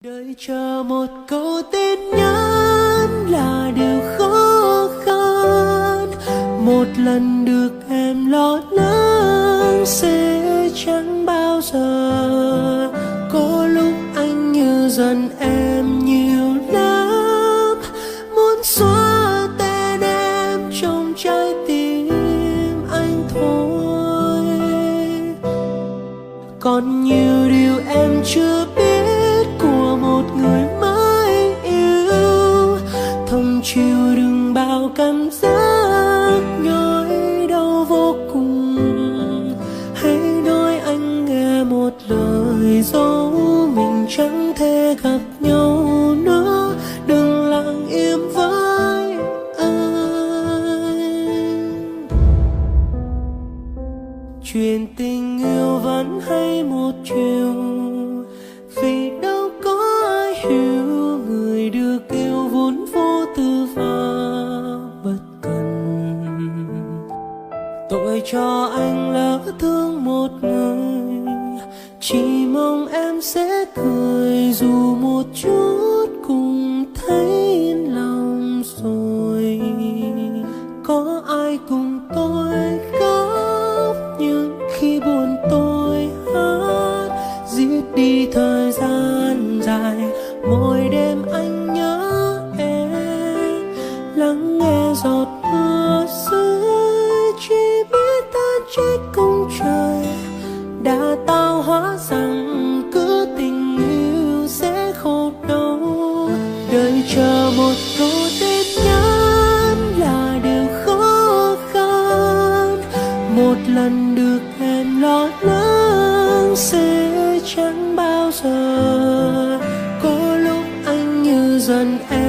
Đợi chờ một câu tin nhắn là điều khó khăn. Một lần được em lo lắng sẽ chẳng bao giờ. Có lúc anh như giận em nhiều lắm, muốn xóa tên em trong trái tim anh thôi. Còn nhiều điều em chưa biết của một người mới yêu. Thông chịu đựng bao cảm giác nhói đau vô cùng. Hãy nói anh nghe một lời dấu mình chẳng thể gặp nhau nữa. Đừng lặng im với anh. Chuyện tình yêu vẫn hay một chiều, vì đâu có ai hiểu người được yêu vốn vô tư và bất cần. Tội cho anh lỡ thương một người, chỉ mong em sẽ cười dù một chút cũng thấy yên lòng rồi. Có ai cùng tôi khóc nhưng khi buồn tôi hát, giết đi thời gian dài. Mỗi đêm anh nhớ em, lắng nghe giọt mưa rơi, chỉ biết ta trách công trời đã tạo hóa rằng cứ tình yêu sẽ khổ đau. Đợi chờ một câu tin nhắn là điều khó khăn. Một lần được em lo lắng sẽ chẳng bao giờ. Có lúc anh như giận em